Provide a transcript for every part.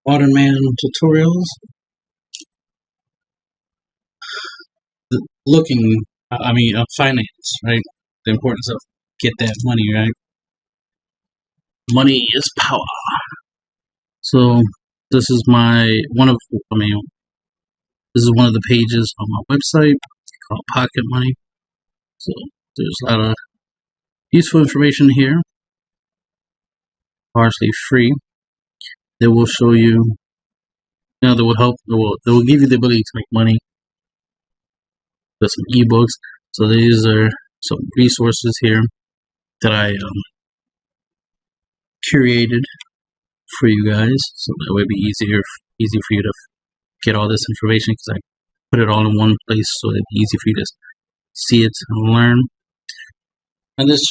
Modern Man tutorials, looking, finance, right? The importance of get that money, right? Money is power. So this is this is one of the pages on my website called Pocket Money. So there's a lot of useful information here, partially free. They will show you, that will help. They will give you the ability to make money. There's some ebooks. So these are some resources here that I curated for you guys, so that would be easy for you to get all this information, because I put it all in one place so it'd be easy for you to see it and learn. And this,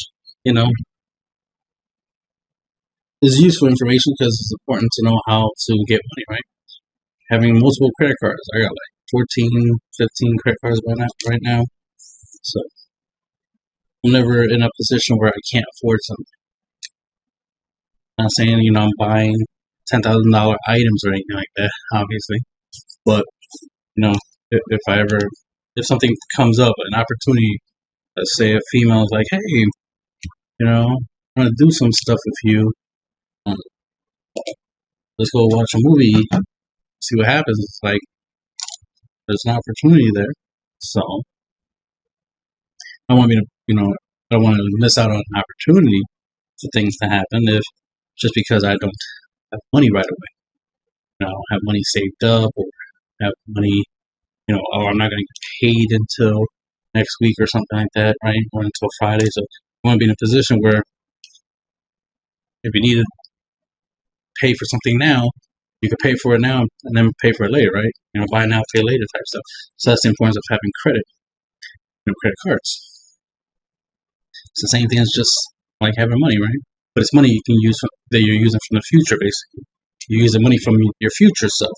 is useful information because it's important to know how to get money, right? Having multiple credit cards. I got like 14, 15 credit cards right now. So I'm never in a position where I can't afford something. I'm not saying, I'm buying $10,000 items or anything like that, obviously. But, if something comes up, an opportunity, let's say a female is like, hey, I want to do some stuff with you. Let's go watch a movie, see what happens. It's like, there's an opportunity there. So, I don't want to miss out on an opportunity for things to happen just because I don't have money right away. I don't have money saved up, or have money, or I'm not going to get paid until next week or something like that, right? Or until Friday. So I want to be in a position where if you need to pay for something now, you can pay for it now and then pay for it later, right? Buy now, pay later type stuff. So that's the importance of having credit, credit cards. It's the same thing as just like having money, right? But it's money you can use that you're using from the future, basically. You use the money from your future self.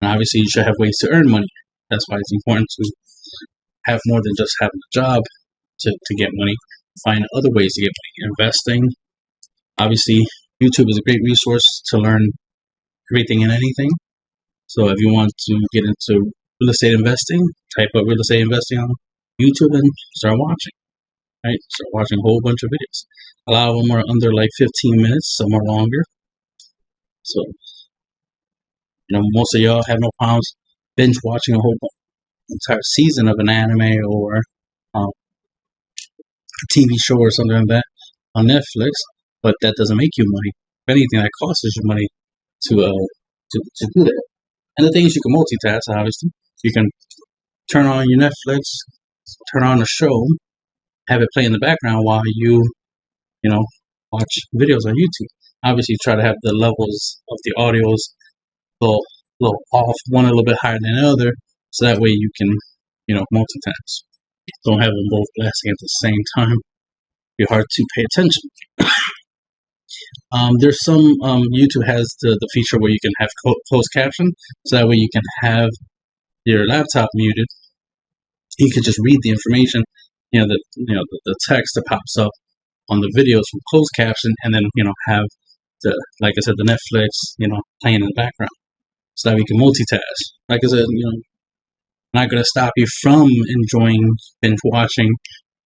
And obviously, you should have ways to earn money. That's why it's important to have more than just having a job to get money. Find other ways to get money. Investing. Obviously, YouTube is a great resource to learn everything and anything. So if you want to get into real estate investing, type up real estate investing on YouTube and start watching. Right? Start watching a whole bunch of videos. A lot of them are under like 15 minutes, some are longer. So, most of y'all have no problems binge watching a whole entire season of an anime or a TV show or something like that on Netflix, but that doesn't make you money. If anything, that costs you money to do that. And the thing is, you can multitask. Obviously, you can turn on your Netflix, turn on a show, have it play in the background while you watch videos on YouTube. Obviously, try to have the levels of the audios a little off, one a little bit higher than the other, so that way you can, multitask. Don't have them both blasting at the same time. It'd be hard to pay attention. There's some, YouTube has the feature where you can have closed caption, so that way you can have your laptop muted. You can just read the information, the text that pops up on the videos from closed caption, and then, have like I said, the Netflix, playing in the background, so that we can multitask. Like I said, not going to stop you from enjoying binge watching,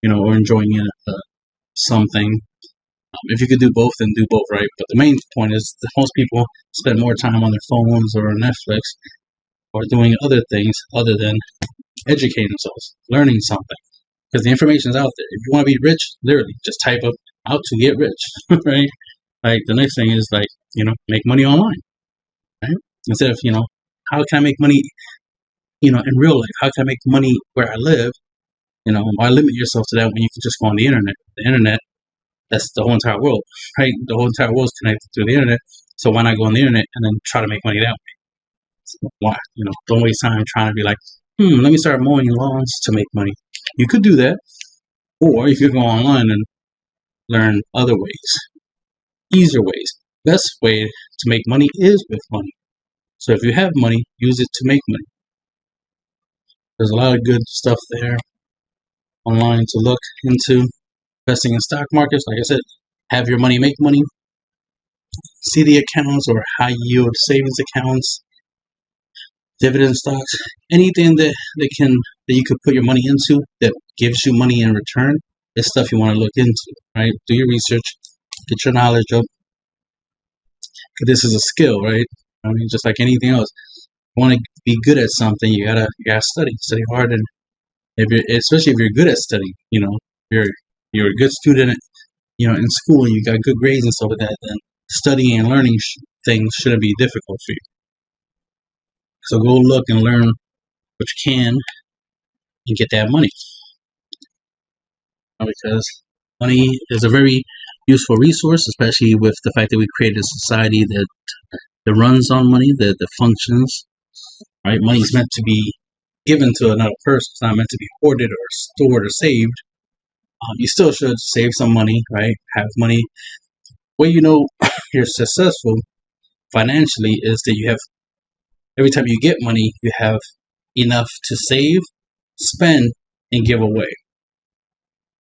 or enjoying something. If you could do both, then do both, right? But the main point is that most people spend more time on their phones or Netflix or doing other things other than educating themselves, learning something. Because the information is out there. If you want to be rich, literally, just type up how to get rich, right? Like, the next thing is, like, make money online, right? Instead of, how can I make money, in real life? How can I make money where I live? Why limit yourself to that when you can just go on the internet? The internet, that's the whole entire world, right? The whole entire world is connected to the internet. So why not go on the internet and then try to make money that way? So why? Don't waste time trying to be like, let me start mowing lawns to make money. You could do that. Or you could go online and learn other ways. Easier ways. Best way to make money is with money. So if you have money, use it to make money. There's a lot of good stuff there online to look into. Investing in stock markets, like I said, have your money make money. CD accounts or high yield savings accounts, dividend stocks, anything that you could put your money into that gives you money in return is stuff you want to look into, right? Do your research, get your knowledge up. This is a skill, right? I mean, just like anything else, you want to be good at something, you gotta study hard, and especially if you're good at studying, you're a good student, in school, and you got good grades and stuff like that, then studying and learning things shouldn't be difficult for you. So go look and learn what you can and get that money, because money is a very useful resource, especially with the fact that we created a society that runs on money, that functions, right? Money is meant to be given to another person. It's not meant to be hoarded or stored or saved. You still should save some money, right? Have money. Way you know you're successful financially is that you have, every time you get money, you have enough to save, spend, and give away.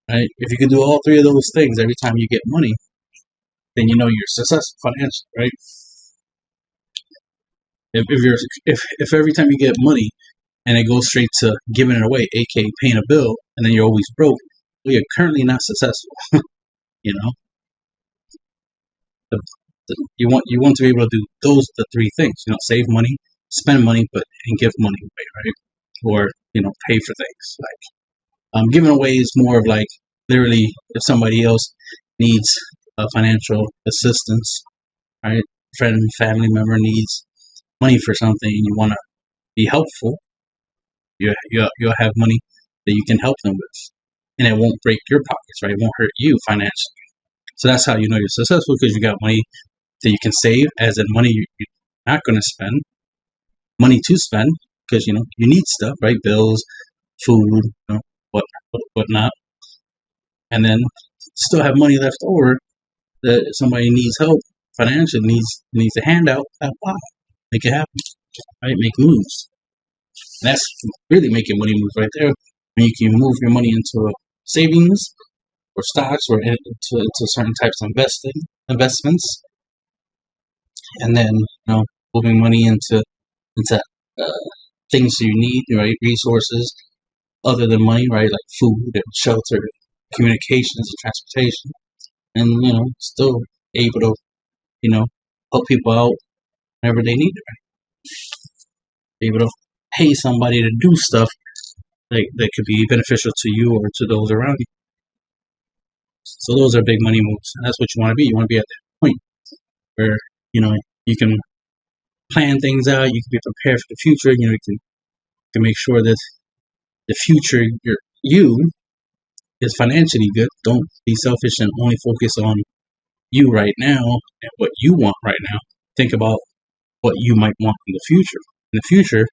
Right? If you can do all three of those things every time you get money, then you know you're successful financially, right? If every time you get money and it goes straight to giving it away, aka paying a bill, and then you're always broke, well, you're currently not successful. You know, you want to be able to do the three things. Save money, spend money, and give money away, right? Or pay for things. Like giving away is more of like literally if somebody else needs financial assistance, right? Friend, family member needs money for something, and you want to be helpful. You'll have money that you can help them with, and it won't break your pockets, right? It won't hurt you financially. So that's how you know you're successful, because you got money that you can save, as in money you're not going to spend, money to spend, because you need stuff, right? Bills, food, whatnot, and then still have money left over that if somebody needs help financially, needs a handout, make it happen, right? Make moves. That's really making money moves right there. When you can move your money into savings or stocks or into certain types of investments, and then moving money into things you need, right? Resources other than money, right? Like food and shelter, communications and transportation, and still able to help people out whenever they need it, right? Able to pay somebody to do stuff that could be beneficial to you or to those around you. So those are big money moves, and that's what you want to be. You want to be at that point where you can plan things out, you can be prepared for the future. You can make sure that the future you is financially good. Don't be selfish and only focus on you right now and what you want right now. Think about what you might want in the future. In the future,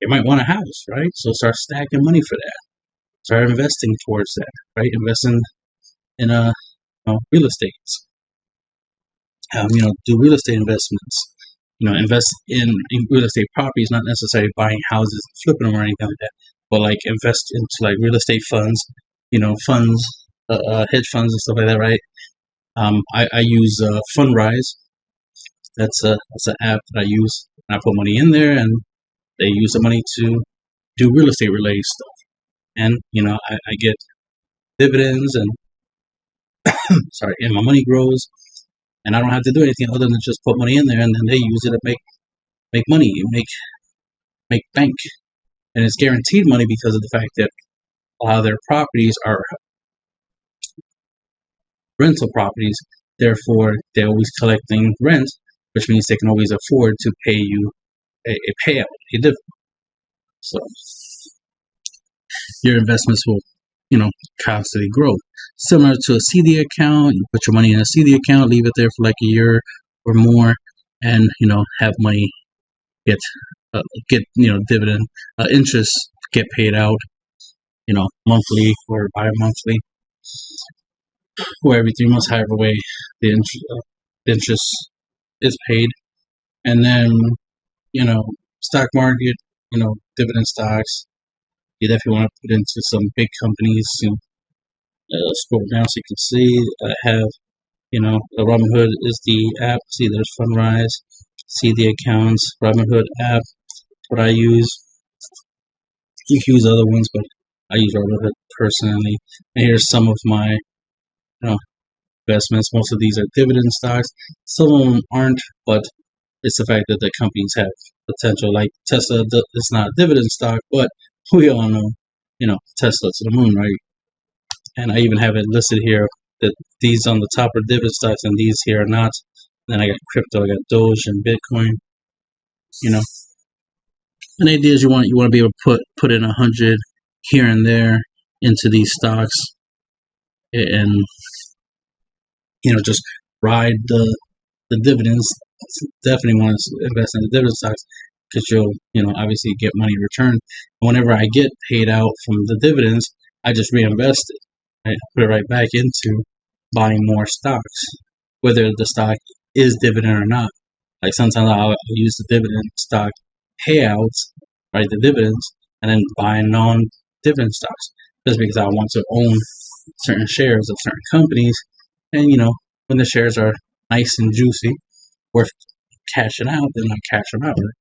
you might want a house, right? So start stacking money for that. Start investing towards that, right? Investing in real estate. Do real estate investments. Invest in real estate properties, not necessarily buying houses and flipping them or anything like that, but like invest into like real estate funds, funds, hedge funds and stuff like that, right? I use Fundrise. That's an app that I use. I put money in there, and they use the money to do real estate related stuff, and I get dividends, and and my money grows, and I don't have to do anything other than just put money in there, and then they use it to make money, make bank, and it's guaranteed money because of the fact that a lot of their properties are rental properties. Therefore, they're always collecting rent, which means they can always afford to pay you a payout, a dividend. So your investments will, constantly grow. Similar to a CD account, you put your money in a CD account, leave it there for like a year or more, and have money get dividend interest get paid out, monthly or bi-monthly, or every 3 months, however way the interest is paid. And then stock market, dividend stocks, you definitely want to put into some big companies. Scroll down so you can see I have The Robinhood is the app. See, there's Fundrise. See the accounts. Robinhood app. What I use. You can use other ones, but I use Robinhood personally. And here's some of my investments. Most of these are dividend stocks. Some of them aren't, but it's the fact that the companies have potential. Like Tesla, it's not a dividend stock, but we all know, Tesla to the moon, right? And I even have it listed here that these on the top are dividend stocks and these here are not. Then I got crypto, I got Doge and Bitcoin. And the idea is you want to be able to put in 100 here and there into these stocks, and just ride the dividends. Definitely want to invest in the dividend stocks because you'll obviously get money returned. And whenever I get paid out from the dividends, I just reinvest it. Right? Put it right back into buying more stocks, whether the stock is dividend or not. Like sometimes I'll use the dividend stock payouts, right, the dividends, and then buy non-dividend stocks just because I want to own certain shares of certain companies. And when the shares are nice and juicy, worth cashing out, then I cash them out. Right?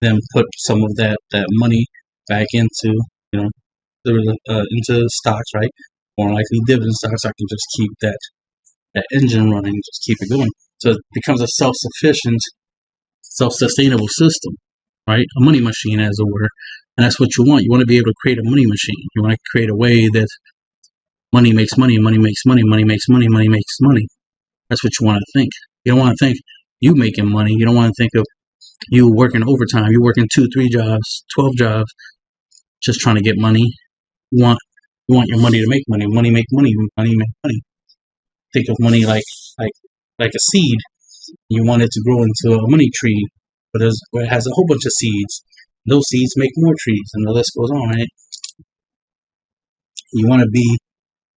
Then put some of that money back into into stocks, right? More likely dividend stocks. I can just keep that engine running, just keep it going. So it becomes a self-sufficient, self-sustainable system, right? A money machine, as it were. And that's what you want. You want to be able to create a money machine. You want to create a way that money makes money, money makes money, money makes money, money makes money. That's what you want to think. You don't want to think you making money. You don't want to think of you working overtime. You're working 2, 3 jobs, 12 jobs, just trying to get money. You want your money to make money. Money make money. Money make money. Think of money like a seed. You want it to grow into a money tree, but it has a whole bunch of seeds. Those seeds make more trees, and the list goes on, right? You want to be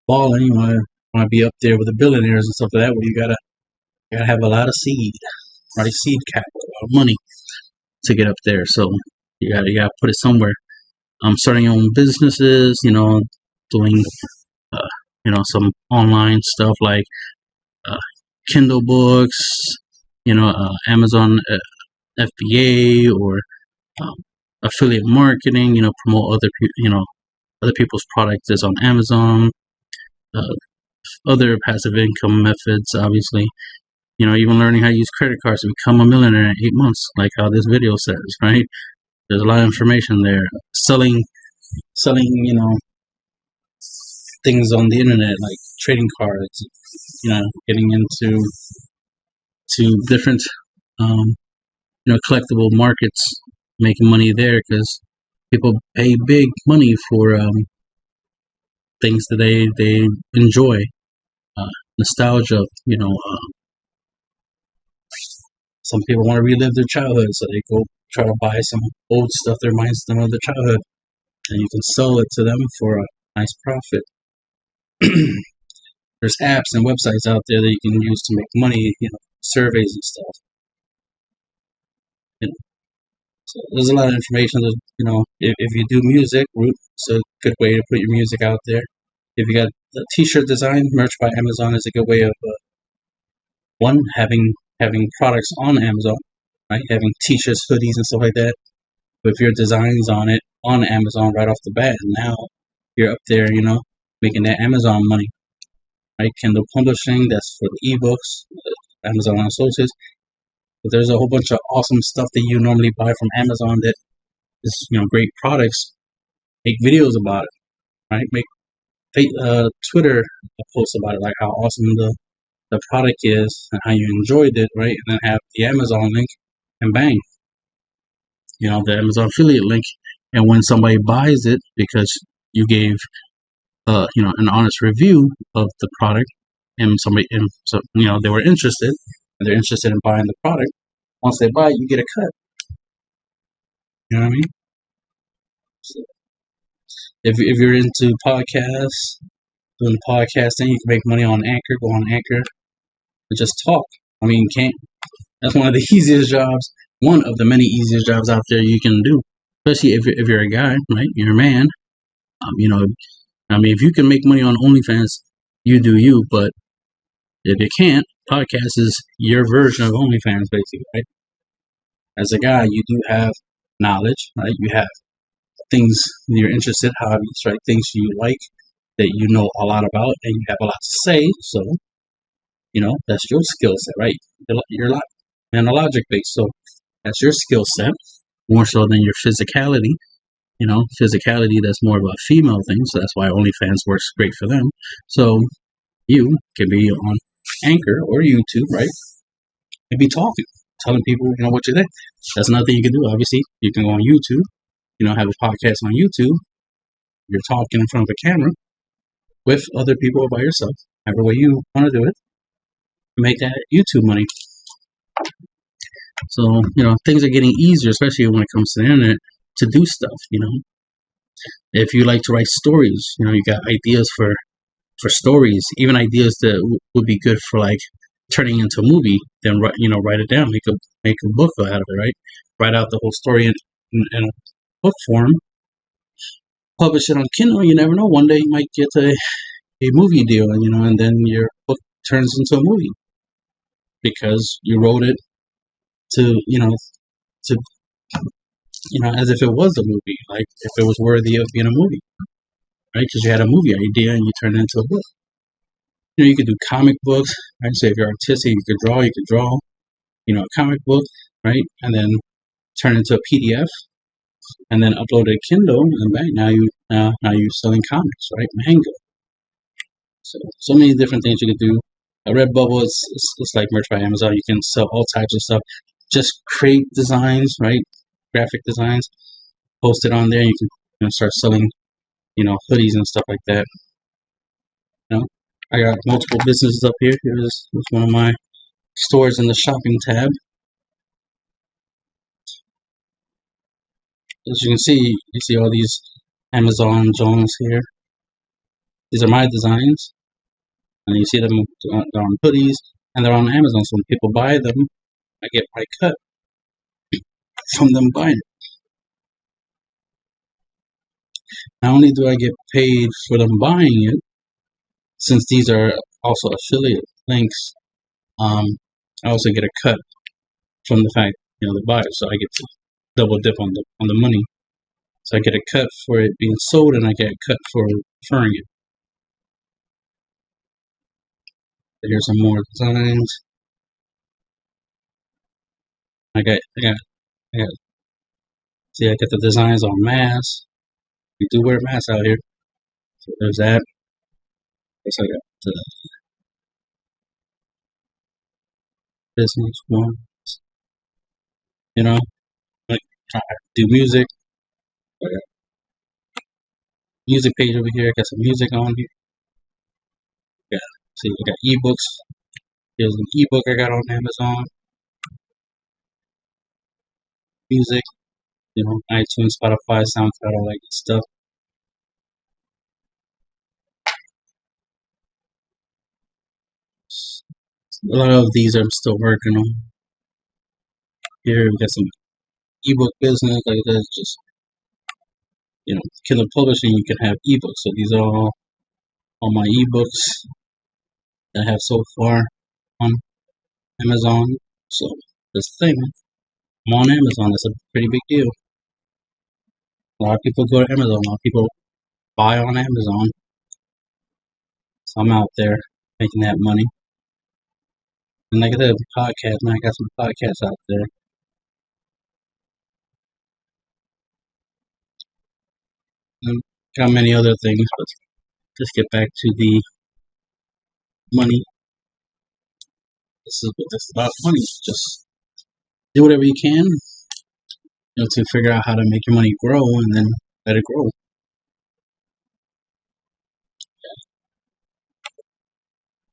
balling. You want to be up there with the billionaires and stuff like that. Where you gotta have a lot of seed, right? Seed capital, a lot of money to get up there. So you gotta put it somewhere. Starting your own businesses. Doing some online stuff like Kindle books. Amazon FBA or affiliate marketing. Promote other people's products on Amazon. Other passive income methods, obviously. Even learning how to use credit cards to become a millionaire in 8 months, like how this video says, right? There's a lot of information there. Selling, things on the internet, like trading cards, getting into different, collectible markets, making money there because people pay big money for things that they enjoy. Nostalgia, some people want to relive their childhood, so they go try to buy some old stuff that reminds them of their childhood, and you can sell it to them for a nice profit. There's apps and websites out there that you can use to make money, surveys and stuff. So there's a lot of information. If you do music, it's a good way to put your music out there. If you got the t-shirt design, merch by Amazon is a good way of having products on Amazon, right? Having t-shirts, hoodies, and stuff like that. With your designs on it on Amazon right off the bat, and now you're up there, making that Amazon money, right? Kindle publishing, that's for the ebooks, Amazon Associates. But there's a whole bunch of awesome stuff that you normally buy from Amazon that is, great products. Make videos about it, right? Make Twitter posts about it, like how awesome the product is and how you enjoyed it, right? And then have the Amazon link, and bang, the Amazon affiliate link. And when somebody buys it because you gave, an honest review of the product, and they were interested, and they're interested in buying the product. Once they buy it, you get a cut. You know what I mean? So if you're into podcasts, doing podcasting, you can make money on Anchor. Go on Anchor and just talk. That's one of the easiest jobs. One of the many easiest jobs out there you can do, especially if you're a guy, right? You're a man. If you can make money on OnlyFans, you do you. But if you can't, podcast is your version of OnlyFans, basically, right? As a guy, you do have knowledge, right? You have things you're interested, hobbies, right? Things you like that you know a lot about, and you have a lot to say. So, that's your skill set, right? You're lot and a logic based, so that's your skill set more so than your physicality. Physicality, that's more of a female thing, so that's why OnlyFans works great for them. So you can be on Anchor or YouTube, right? And be talking, telling people, what you think. That's another thing you can do. Obviously, you can go on YouTube, have a podcast on YouTube. You're talking in front of a camera with other people or by yourself, however way you want to do it. Make that YouTube money. So, things are getting easier, especially when it comes to the internet, to do stuff, If you like to write stories, you got ideas for stories, even ideas that would be good for like turning into a movie, then write it down, make a book out of it, right? Write out the whole story in a book form, publish it on Kindle. You never know, one day you might get a movie deal, and then your book turns into a movie because you wrote it to as if it was a movie, like if it was worthy of being a movie, right? Because you had a movie idea and you turned it into a book. You could do comic books, right? So if you're artistic, you could draw, a comic book, right? And then turn it into a PDF, and then upload it to Kindle, and bang, now you're selling comics, right? Manga. So many different things you could do. A Redbubble it's like merch by Amazon. You can sell all types of stuff. Just create designs, right? Graphic designs, post it on there. You can start selling, hoodies and stuff like that. I got multiple businesses up here. Here's one of my stores in the shopping tab. As you can see, you see all these Amazon Jones here. These are my designs, and you see them they're on hoodies, and they're on Amazon. So when people buy them, I get my cut from them buying it. Not only do I get paid for them buying it, since these are also affiliate links, I also get a cut from the fact, the buyer. So I get to double dip on the money. So I get a cut for it being sold, and I get a cut for referring it. Here's some more designs. I got. See, I got the designs on masks. We do wear masks out here. So there's that. I got the business one. Like trying to do music. I got music page over here. I got some music on here. See, I got ebooks. Here's an ebook I got on Amazon. Music, iTunes, Spotify, SoundCloud, all that good stuff. A lot of these I'm still working on. Here we got some ebook business, like this. Just Kindle publishing, you can have ebooks. So these are all my ebooks that I have so far on Amazon. So this thing, I'm on Amazon. That's a pretty big deal. A lot of people go to Amazon. A lot of people buy on Amazon. So I'm out there making that money. And like I said, podcast, man, I got some podcasts out there. And got many other things, but just get back to the money. This is what this is about, money. Just do whatever you can, to figure out how to make your money grow, and then let it grow.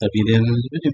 That'd be the end of the video.